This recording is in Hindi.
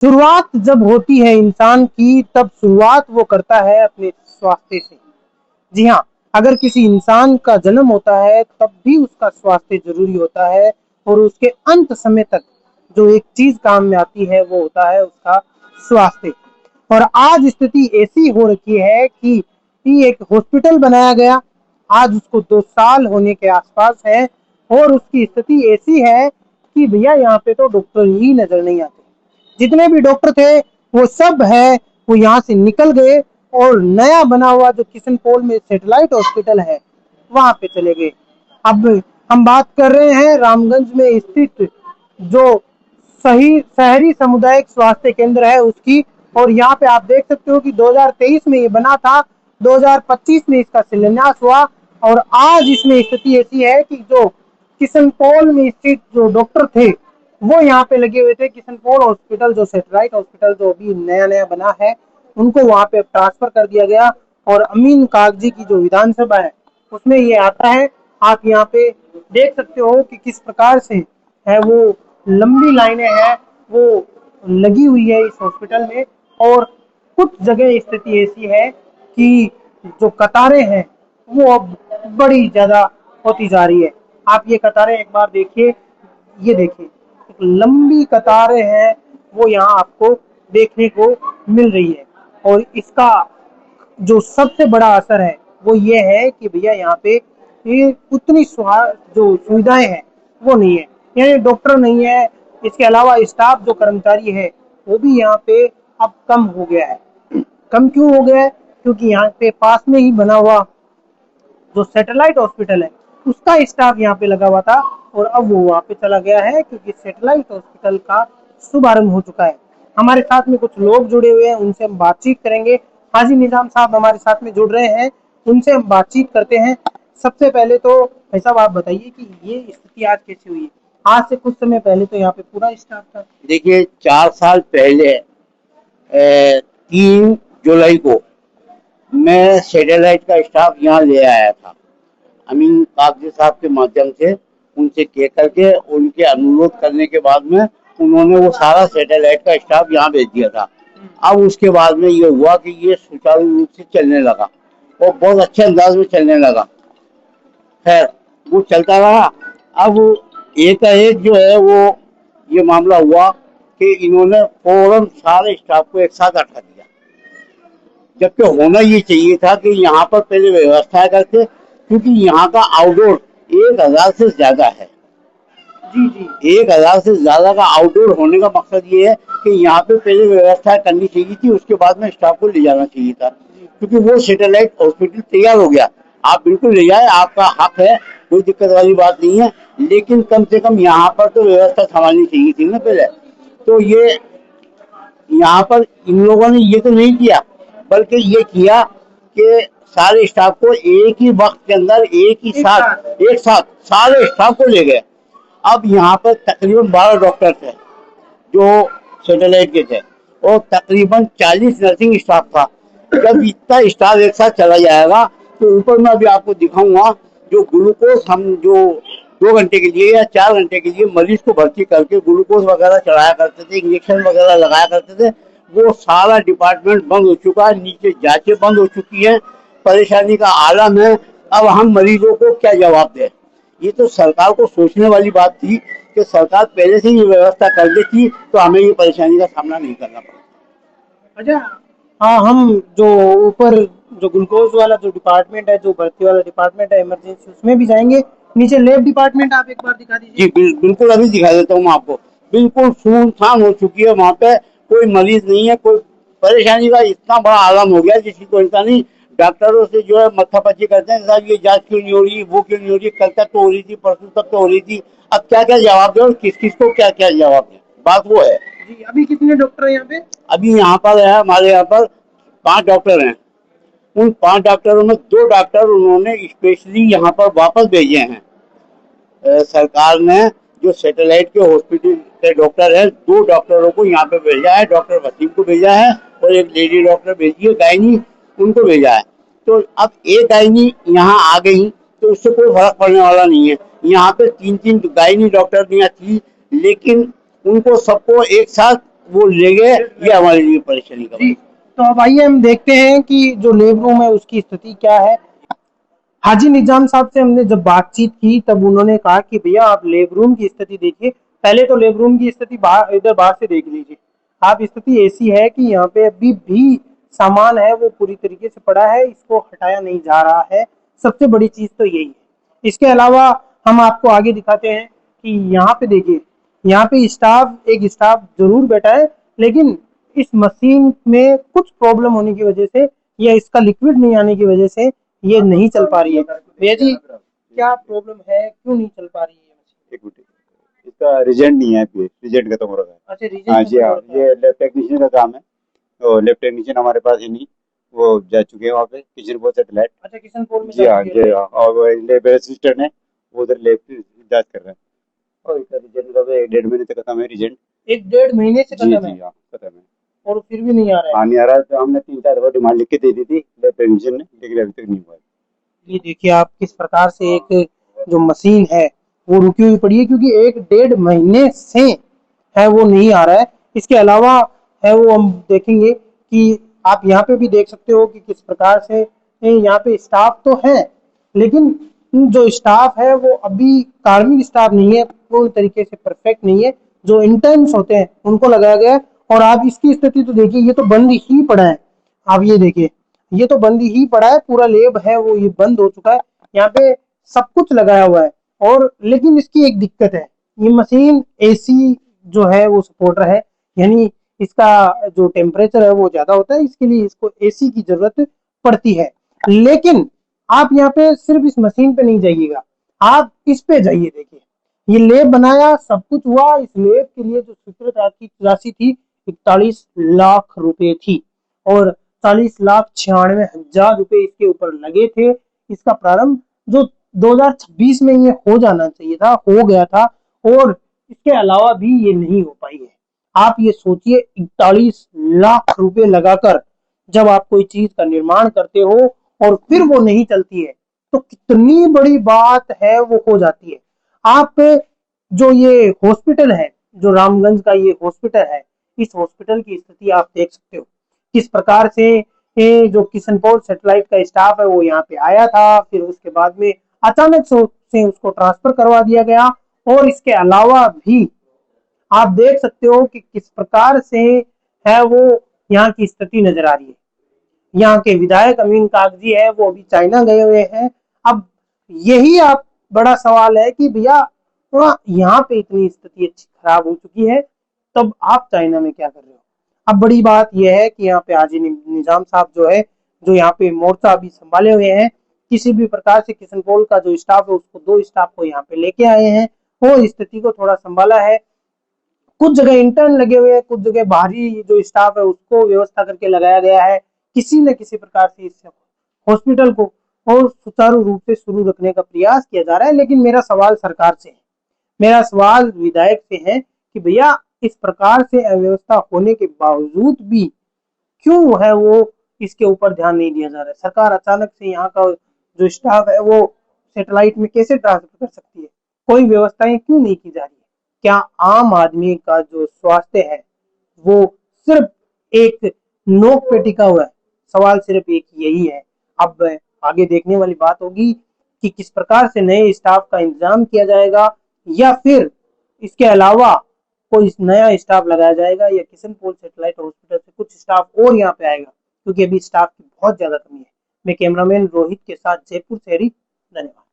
शुरुआत जब होती है इंसान की, तब शुरुआत वो करता है अपने स्वास्थ्य से। जी हाँ, अगर किसी इंसान का जन्म होता है तब भी उसका स्वास्थ्य जरूरी होता है, और उसके अंत समय तक जो एक चीज काम में आती है वो होता है उसका स्वास्थ्य। और आज स्थिति ऐसी हो रखी है कि एक हॉस्पिटल बनाया गया, आज उसको 2 साल होने के आसपास है, और उसकी स्थिति ऐसी है कि भैया यहाँ पे तो डॉक्टर ही नजर नहीं आते। जितने भी डॉक्टर थे वो सब है वो यहाँ से निकल गए, और नया बना हुआ जो किशन पोल में सैटेलाइट हॉस्पिटल है वहां पे चले गए। अब हम बात कर रहे हैं रामगंज में स्थित जो सही शहरी सामुदायिक स्वास्थ्य केंद्र है उसकी। और यहाँ पे आप देख सकते हो कि 2023 में ये बना था, 2025 में इसका शिलान्यास हुआ, और आज इसमें स्थिति ऐसी है कि जो किशन पोल में स्थित जो डॉक्टर थे वो यहाँ पे लगे हुए थे। किशन पोल हॉस्पिटल जो सैटेलाइट हॉस्पिटल जो अभी नया नया बना है उनको वहां पे ट्रांसफर कर दिया गया, और अमीन कागजी की जो विधानसभा है उसमें ये आता है। आप यहाँ पे देख सकते हो कि किस प्रकार से है वो लंबी लाइनें हैं वो लगी हुई है इस हॉस्पिटल में। और कुछ जगह स्थिति ऐसी है कि जो कतारें हैं वो अब बड़ी ज्यादा होती जा रही है। आप ये कतारें एक बार देखिए, ये देखिए एक लंबी कतारें हैं वो यहाँ आपको देखने को मिल रही है। और इसका जो सबसे बड़ा असर है वो ये है कि भैया यहाँ पे ये उतनी जो सुविधाएं हैं वो नहीं है, यानी डॉक्टर नहीं है, इसके अलावा स्टाफ जो कर्मचारी है वो भी यहाँ पे अब कम हो गया है। कम क्यों हो गया है? क्योंकि यहाँ पे पास में ही बना हुआ जो सैटेलाइट हॉस्पिटल है उसका स्टाफ यहाँ पे लगा हुआ था, और अब वो वहाँ पे चला गया है क्योंकि सैटेलाइट हॉस्पिटल का शुभारंभ हो चुका है। हमारे साथ में कुछ लोग जुड़े हुए हैं, उनसे हम बातचीत करेंगे। हाजी निजाम साहब हमारे साथ में जुड़ रहे हैं, उनसे हम बातचीत करते हैं। सबसे पहले तो भाई साहब आप बताइए कि ये स्थिति आज कैसी हुई है? आज से कुछ समय पहले तो यहाँ पे पूरा स्टाफ था। देखिए 4 साल पहले 3 जुलाई को मैं सैटेलाइट का स्टाफ यहाँ ले आया था, अमीन कागजी साहब के माध्यम से उनसे कह करके उनके अनुरोध करने के बाद में उन्होंने वो सारा सैटेलाइट का स्टाफ यहाँ भेज दिया था। अब उसके बाद में ये हुआ कि ये सुचारू रूप से चलने लगा और बहुत अच्छे अंदाज में चलने लगा। खैर वो चलता रहा। अब एकाएक जो है वो ये मामला हुआ कि इन्होंने फौरन सारे स्टाफ को एक साथ हटा दिया, जबकि होना ये चाहिए था कि यहाँ पर पहले व्यवस्था करके, क्योंकि यहाँ का आउटडोर 1000 से ज्यादा है। जी जी। 1000 से ज्यादा का आउटडोर होने का मकसद ये है कि यहाँ पे पहले व्यवस्था करनी चाहिए थी, उसके बाद में स्टाफ को ले जाना चाहिए था, क्योंकि वो सैटेलाइट हॉस्पिटल तैयार हो गया। आप बिल्कुल ले जाए, आपका हक है, कोई दिक्कत वाली बात नहीं है, लेकिन कम से कम यहाँ पर तो व्यवस्था संभालनी चाहिए थी ना पहले। तो ये यहाँ पर इन लोगों ने ये तो नहीं किया, बल्कि ये किया कि सारे स्टाफ को एक ही वक्त के अंदर एक साथ सारे स्टाफ को ले गए। अब यहाँ पर तकरीबन 12 डॉक्टर थे जो सैटेलाइट के थे, और तकरीबन 40 नर्सिंग स्टाफ था। जब इतना स्टाफ एक साथ चला जाएगा तो ऊपर में अभी आपको दिखाऊंगा जो ग्लूकोज हम जो 2 घंटे के लिए या 4 घंटे के लिए मरीज को भर्ती करके ग्लूकोज वगैरह चढ़ाया करते थे, इंजेक्शन वगैरह लगाया करते थे, वो सारा डिपार्टमेंट बंद हो चुका है। नीचे जांचें बंद हो चुकी हैं, परेशानी का आलम है। अब हम मरीजों को क्या जवाब दें? ये तो सरकार को सोचने वाली बात थी कि सरकार पहले से ही व्यवस्था कर देती तो हमें ये परेशानी का सामना नहीं करना पड़ता। अच्छा, हाँ, हम जो ऊपर जो ग्लूकोज वाला जो डिपार्टमेंट है, जो भर्ती वाला डिपार्टमेंट है इमरजेंसी, उसमें भी जाएंगे। नीचे लैब डिपार्टमेंट आप एक बार दिखा जी दीजिए। बिल्कुल अभी दिखा देता हूँ मैं आपको। बिल्कुल सुनसान हो चुकी है, वहां पे कोई मरीज नहीं है, कोई परेशानी का इतना बड़ा आलम हो गया जिसकी कोई इंसान नहीं। डॉक्टरों से जो है मत्थापच्ची करते हैं, साहब ये जांच क्यों नहीं हो रही, वो क्यों नहीं हो रही, कल तक तो हो रही थी, परसों तक तो हो रही थी। अब क्या क्या जवाब दे और किस किस को क्या क्या जवाब दे, बात वो है। जी, अभी कितने डॉक्टर हैं यहाँ पे? अभी यहाँ पर है, हमारे यहाँ पर 5 डॉक्टर हैं। उन 5 डॉक्टरों में 2 डॉक्टर उन्होंने स्पेशली यहाँ पर वापस भेजे हैं। सरकार ने जो सैटेलाइट के हॉस्पिटल के डॉक्टर है, 2 डॉक्टरों को यहाँ पे भेजा है। डॉक्टर वसीम को भेजा है और एक लेडी डॉक्टर भेजी है गायनी, उनको भेजा है। तो अब एक गायनी यहाँ आ गई तो उससे कोई फर्क पड़ने वाला नहीं है। यहाँ पे 3 3 गायनी डॉक्टर यहाँ थी, लेकिन उनको सबको एक साथ वो ले गए, ये हमारे लिए परेशानी का जी। बात तो अब आइए हम देखते हैं कि जो लेब रूम है उसकी स्थिति क्या है। हाजी निजाम साहब से हमने जब बातचीत की तब उन्होंने कहा कि भैया आप लेब रूम की स्थिति देखिए, पहले तो लेब रूम की स्थिति बाहर इधर बाहर से देख लीजिए। आप स्थिति ऐसी है कि यहाँ पे अभी भी सामान है वो पूरी तरीके से पड़ा है, इसको हटाया नहीं जा रहा है। सबसे बड़ी चीज तो यही है। इसके अलावा हम आपको आगे दिखाते हैं कि यहाँ पे देखिए, यहाँ पे एक स्टाफ जरूर बैठा है, लेकिन इस मशीन में कुछ प्रॉब्लम होने की वजह से या इसका लिक्विड नहीं आने की वजह से ये नहीं चल पा रही है। भैया जी, क्या प्रॉब्लम है, क्यों नहीं चल पा रही है मशीन? एक मिनट, इसका रिजेंट नहीं है, अभी रिजेंट खत्म हो रहा है। अच्छा, हाँ रीजन जी, हाँ, ये लैब टेक्नीशियन का काम है। तो लैब टेक्नीशियन हमारे पास है नहीं, वो जा चुके हैं वहाँ पे किचन पोल सेटेलाइट। अच्छा, किशन पोल में जी हाँ, जी हाँ, और वो लैब असिस्टेंट है, वो उधर लैब की जांच कर रहे हैं। और इसका रिजेंट का 1.5 महीने से खत्म है रिजेंट। 1-1.5 महीने से जी खत्म जी है हाँ, खत्म है। और फिर भी नहीं आ रहा है। नहीं आ रहा है, तो हमने 3-4 बार डिमांड लिख के दे दी थी लैब टेक्नीशियन ने, लेकिन अभी तक नहीं हुआ है। ये देखिए आप किस प्रकार से एक जो मशीन है वो रुकी हुई पड़ी है, क्योंकि 1-1.5 महीने से है वो नहीं आ रहा है। इसके अलावा है वो हम देखेंगे कि आप यहाँ पे भी देख सकते हो कि किस प्रकार से यहाँ पे स्टाफ तो है, लेकिन जो स्टाफ है वो अभी कार्मिक स्टाफ नहीं है, पूर्ण तरीके से परफेक्ट नहीं है। जो इंटर्न्स होते हैं उनको लगाया गया है। और आप इसकी स्थिति तो देखिए, ये तो बंद ही पड़ा है। आप ये देखिए, ये तो बंद ही पड़ा है, पूरा लेब है वो ये बंद हो चुका है। यहाँ पे सब कुछ लगाया हुआ है, और लेकिन इसकी एक दिक्कत है, ये मशीन एसी जो है वो सपोर्टर है, यानी इसका जो टेम्परेचर है वो ज्यादा होता है, इसके लिए इसको एसी की जरूरत पड़ती है। लेकिन आप यहाँ पे सिर्फ इस मशीन पे नहीं जाइएगा, आप इस पे जाइए। देखिए, ये लेब बनाया, सब कुछ हुआ, इस लेब के लिए जो स्वीकृत राशि थी 41 लाख रुपए थी, और 40,96,हजार रुपए इसके ऊपर लगे थे। इसका प्रारंभ जो 2026 में ये हो जाना चाहिए था, हो गया था, और इसके अलावा भी ये नहीं हो पाई है। आप ये सोचिए, 41 लाख रुपए लगाकर जब आप कोई चीज का निर्माण करते हो और फिर वो नहीं चलती है, तो कितनी बड़ी बात है वो हो जाती है। आप जो ये हॉस्पिटल है, जो रामगंज का ये हॉस्पिटल है, इस हॉस्पिटल की स्थिति आप देख सकते हो किस प्रकार से। ये जो किशन पोल सैटेलाइट का स्टाफ है वो यहाँ पे आया था, फिर उसके बाद में अचानक से उसको ट्रांसफर करवा दिया गया। और इसके अलावा भी आप देख सकते हो कि किस प्रकार से है वो यहाँ की स्थिति नजर आ रही है। यहाँ के विधायक अमीन कागजी है वो अभी चाइना गए हुए हैं। अब यही आप बड़ा सवाल है कि भैया यहाँ पे इतनी स्थिति अच्छी खराब हो चुकी है, तब आप चाइना में क्या कर रहे हो? अब बड़ी बात यह है कि यहाँ पे हाजी निजाम साहब जो है, जो यहाँ पे मोर्चा अभी संभाले हुए हैं, किसी भी प्रकार से किशन पोल का जो स्टाफ है उसको 2 स्टाफ को यहाँ पे लेके आए हैं, वो स्थिति को थोड़ा संभाला है। कुछ जगह इंटर्न लगे हुए हैं, कुछ जगह बाहरी जो स्टाफ है उसको व्यवस्था करके लगाया गया है। किसी न किसी प्रकार से इस हॉस्पिटल को और सुचारू रूप से शुरू रखने का प्रयास किया जा रहा है। लेकिन मेरा सवाल सरकार से है, मेरा सवाल विधायक से है कि भैया इस प्रकार से अव्यवस्था होने के बावजूद भी क्यों है वो इसके ऊपर ध्यान नहीं दिया जा रहा है। सरकार अचानक से यहाँ का जो स्टाफ है वो सैटेलाइट में कैसे ट्रांसफर कर सकती है? कोई व्यवस्थाएं क्यों नहीं की जा रही है? क्या आम आदमी का जो स्वास्थ्य है वो सिर्फ एक नोक पे टिका हुआ है? सवाल सिर्फ एक यही है। अब आगे देखने वाली बात होगी कि किस प्रकार से नए स्टाफ का इंतजाम किया जाएगा, या फिर इसके अलावा कोई नया स्टाफ लगाया जाएगा, या किशन पोल सैटेलाइट हॉस्पिटल से कुछ स्टाफ और यहाँ पे आएगा, क्योंकि अभी स्टाफ की बहुत ज्यादा कमी है। मैं कैमरामैन रोहित के साथ जयपुर से हरी, धन्यवाद।